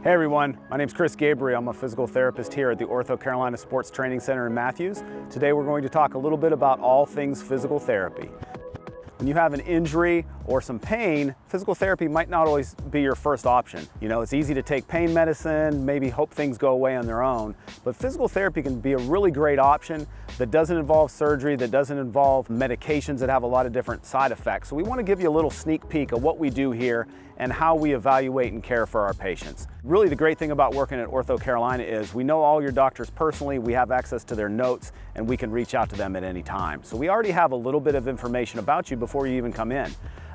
Hey everyone, my name is Gabriel. I'm a physical therapist here at the OrthoCarolina Sports Training Center in Matthews. Today we're going to talk a little bit about all things physical therapy. When you have an injury or some pain, physical therapy might not always be your first option. You know, it's easy to take pain medicine, maybe hope things go away on their own, but physical therapy can be a really great option that doesn't involve surgery, that doesn't involve medications that have a lot of different side effects. So we want to give you a little sneak peek of what we do here and how we evaluate and care for our patients. Really, the great thing about working at OrthoCarolina is we know all your doctors personally, we have access to their notes, and we can reach out to them at any time. So we already have a little bit of information about you before you even come in.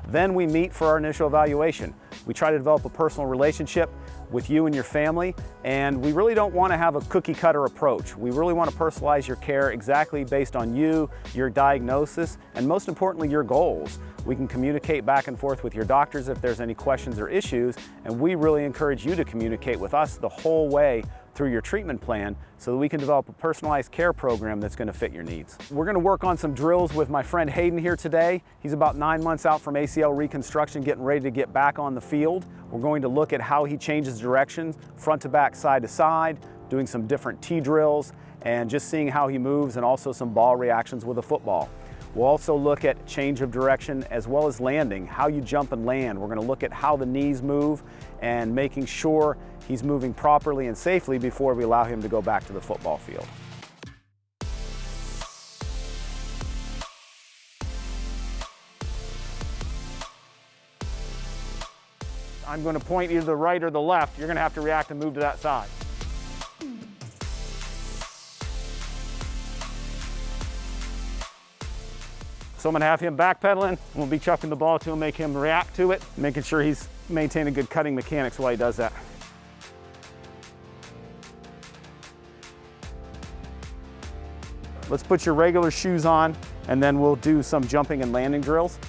Then we meet for our initial evaluation. We try to develop a personal relationship with you and your family, and we really don't want to have a cookie cutter approach. We really want to personalize your care exactly based on you, your diagnosis, and most importantly, your goals. We can communicate back and forth with your doctors if there's any questions or issues, and we really encourage you to communicate with us the whole way through your treatment plan so that we can develop a personalized care program that's going to fit your needs. We're going to work on some drills with my friend Hayden here today. He's about 9 months out from ACL reconstruction, getting ready to get back on the field. We're going to look at how he changes direction, front to back, side to side, doing some different T drills, and just seeing how he moves, and also some ball reactions with a football. We'll also look at change of direction as well as landing, how you jump and land. We're going to look at how the knees move and making sure he's moving properly and safely before we allow him to go back to the football field. I'm going to point either the right or the left. You're going to have to react and move to that side. So I'm going to have him backpedaling. We'll be chucking the ball to him, make him react to it, making sure he's maintaining good cutting mechanics while he does that. Let's put your regular shoes on, and then we'll do some jumping and landing drills.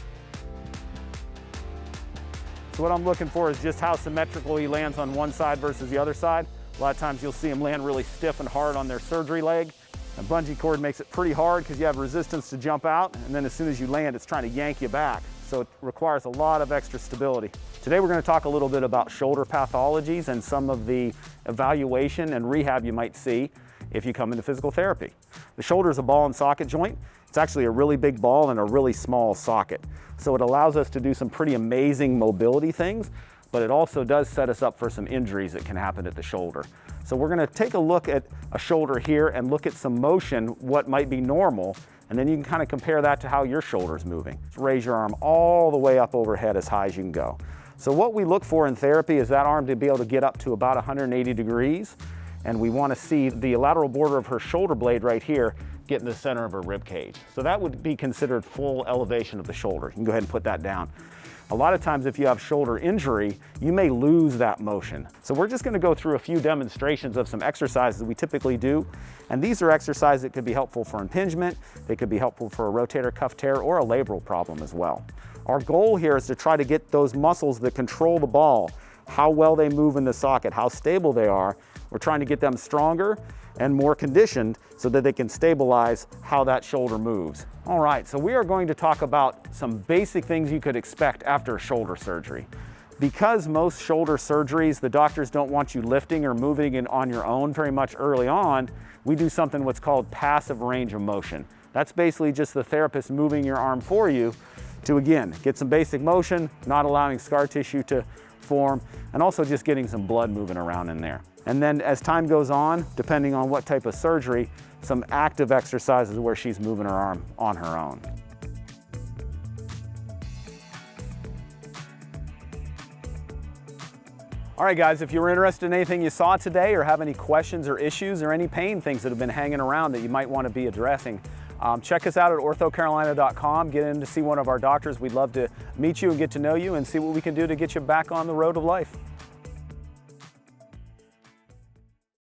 So what I'm looking for is just how symmetrical he lands on one side versus the other side. A lot of times you'll see him land really stiff and hard on their surgery leg. A bungee cord makes it pretty hard because you have resistance to jump out, and then as soon as you land, it's trying to yank you back. So it requires a lot of extra stability. Today we're going to talk a little bit about shoulder pathologies and some of the evaluation and rehab you might see if you come into physical therapy. The shoulder is a ball and socket joint. It's actually a really big ball and a really small socket. So it allows us to do some pretty amazing mobility things, but it also does set us up for some injuries that can happen at the shoulder. So we're going to take a look at a shoulder here and look at some motion, what might be normal, and then you can kind of compare that to how your shoulder is moving. Raise your arm all the way up overhead as high as you can go. So what we look for in therapy is that arm to be able to get up to about 180 degrees, and we want to see the lateral border of her shoulder blade right here get in the center of her rib cage. So that would be considered full elevation of the shoulder. You can go ahead and put that down. A lot of times if you have shoulder injury, you may lose that motion. So we're just going to go through a few demonstrations of some exercises we typically do. And these are exercises that could be helpful for impingement, they could be helpful for a rotator cuff tear or a labral problem as well. Our goal here is to try to get those muscles that control the ball, how well they move in the socket, how stable they are. We're trying to get them stronger and more conditioned so that they can stabilize how that shoulder moves. All right, so we are going to talk about some basic things you could expect after shoulder surgery. Because most shoulder surgeries, the doctors don't want you lifting or moving it on your own very much early on, we do something what's called passive range of motion. That's basically just the therapist moving your arm for you to, again, get some basic motion, not allowing scar tissue to form, and also just getting some blood moving around in there. And then as time goes on, depending on what type of surgery, some active exercises where she's moving her arm on her own. All right, guys, if you're interested in anything you saw today or have any questions or issues or any pain things that have been hanging around that you might want to be addressing, check us out at OrthoCarolina.com. Get in to see one of our doctors. We'd love to meet you and get to know you and see what we can do to get you back on the road of life.